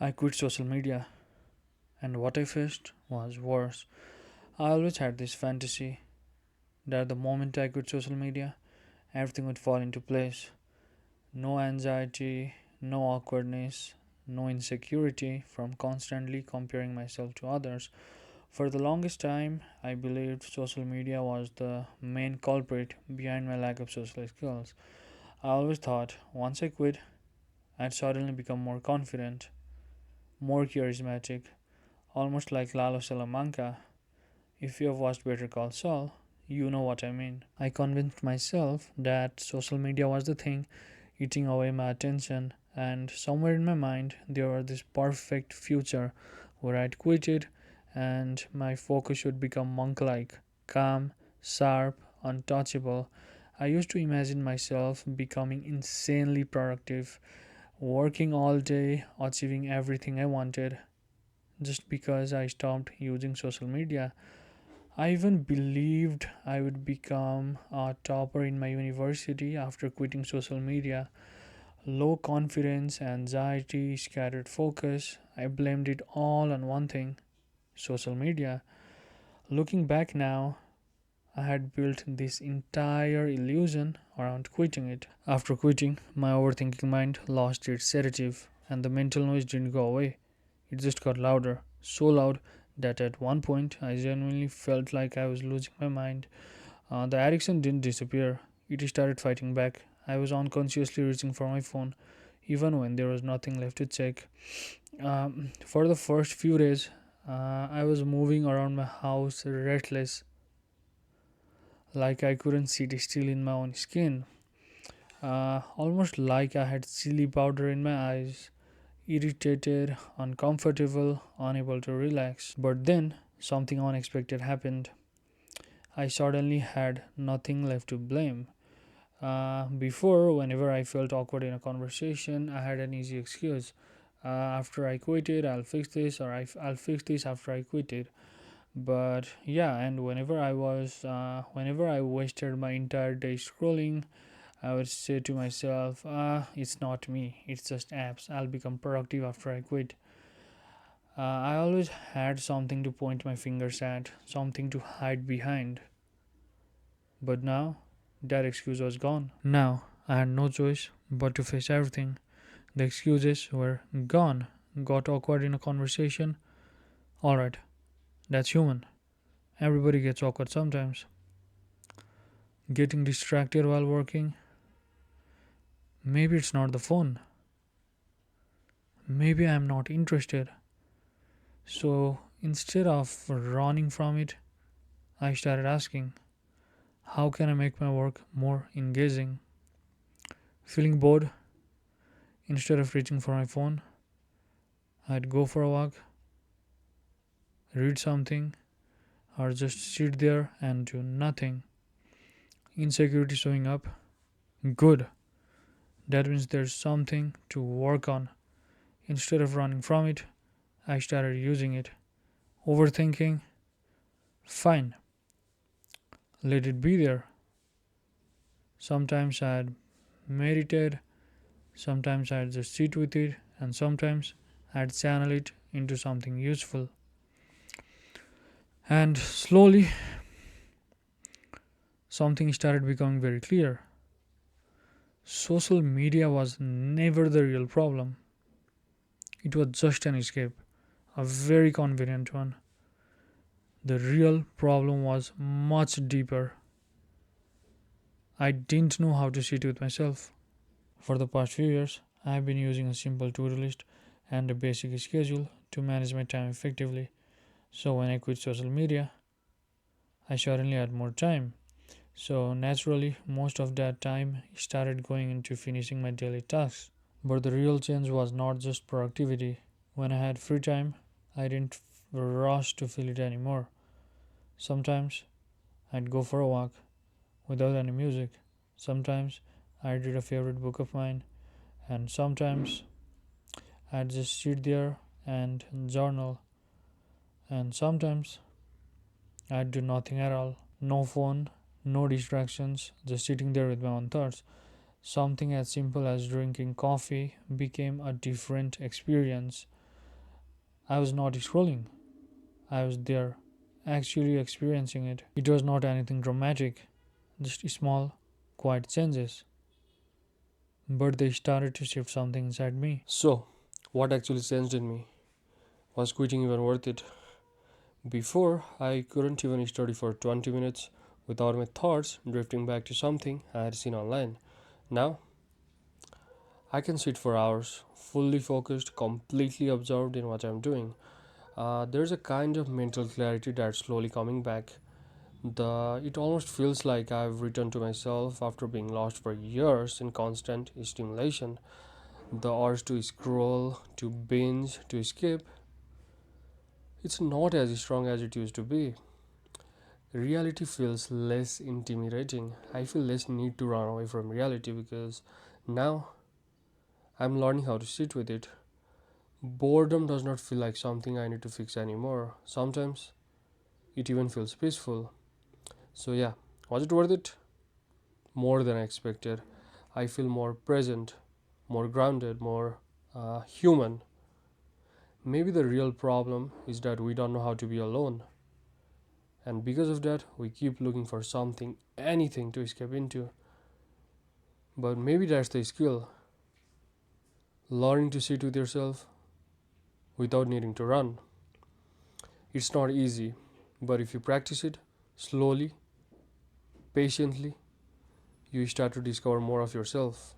I quit social media, and what I faced was worse. I always had this fantasy that the moment I quit social media, everything would fall into place. No anxiety, no awkwardness, no insecurity from constantly comparing myself to others. For the longest time, I believed social media was the main culprit behind my lack of social skills. I always thought once I quit, I'd suddenly become more confident, more charismatic, almost like Lalo Salamanca. If you have watched Better Call Saul, you know what I mean. I convinced myself that social media was the thing eating away my attention, and somewhere in my mind, there was this perfect future where I'd quit it and my focus should become monk like, calm, sharp, untouchable. I used to imagine myself becoming insanely productive, working all day, achieving everything I wanted just because I stopped using social media. I even believed I would become a topper in my university after quitting social media. Low confidence, anxiety, scattered focus. I blamed it all on one thing: social media. Looking back now, I had built this entire illusion around quitting it. After quitting, my overthinking mind lost its sedative, and the mental noise didn't go away. It just got louder, so loud that at one point I genuinely felt like I was losing my mind. The addiction didn't disappear, it started fighting back. I was unconsciously reaching for my phone, even when there was nothing left to check. For the first few days, I was moving around my house restless, like I couldn't sit still in my own skin. Almost like I had chili powder in my eyes, irritated, uncomfortable, unable to relax. But then something unexpected happened. I suddenly had nothing left to blame. Before, whenever I felt awkward in a conversation, I had an easy excuse. After I quit it, I'll fix this, or I'll fix this after I quit it. But yeah, and whenever I wasted my entire day scrolling, I would say to myself, it's not me, it's just apps. I'll become productive after I quit. I always had something to point my fingers at, something to hide behind. But now, that excuse was gone. Now, I had no choice but to face everything. The excuses were gone. Got awkward in a conversation? Alright, that's human. Everybody gets awkward sometimes. Getting distracted while working? Maybe it's not the phone. Maybe I'm not interested. So instead of running from it, I started asking, how can I make my work more engaging? Feeling bored? Instead of reaching for my phone, I'd go for a walk, read something, or just sit there and do nothing. Insecurity showing up? Good. That means there's something to work on. Instead of running from it, I started using it. Overthinking? Fine. Let it be there. Sometimes I'd meditate, sometimes I'd just sit with it, and sometimes I'd channel it into something useful. And slowly, something started becoming very clear. Social media was never the real problem, it was just an escape, a very convenient one. The real problem was much deeper. I didn't know how to sit with myself. For the past few years, I have been using a simple to do list and a basic schedule to manage my time effectively. So when I quit social media, I suddenly had more time. So naturally, most of that time started going into finishing my daily tasks. But the real change was not just productivity. When I had free time, I didn't rush to fill it anymore. Sometimes I'd go for a walk without any music. Sometimes I'd read a favorite book of mine, and sometimes I'd just sit there and journal, and sometimes I'd do nothing at all. No phone, no distractions, just sitting there with my own thoughts. Something as simple as drinking coffee became a different experience. I was not scrolling, I was there, actually experiencing it. It was not anything dramatic, just small, quiet changes. But they started to shift something inside me. So, what actually changed in me? Was quitting even worth it? Before, I couldn't even study for 20 minutes without my thoughts drifting back to something I had seen online. Now, I can sit for hours, fully focused, completely absorbed in what I'm doing. There's a kind of mental clarity that's slowly coming back. It almost feels like I've returned to myself after being lost for years in constant stimulation. The urge to scroll, to binge, to escape, it's not as strong as it used to be. Reality feels less intimidating. I feel less need to run away from reality because now I'm learning how to sit with it. Boredom does not feel like something I need to fix anymore. Sometimes it even feels peaceful. So, yeah, was it worth it? More than I expected. I feel more present, more grounded, more human. Maybe the real problem is that we don't know how to be alone. And because of that, we keep looking for something, anything to escape into. But maybe that's the skill, learning to sit with yourself without needing to run. It's not easy, but if you practice it slowly, patiently, you start to discover more of yourself.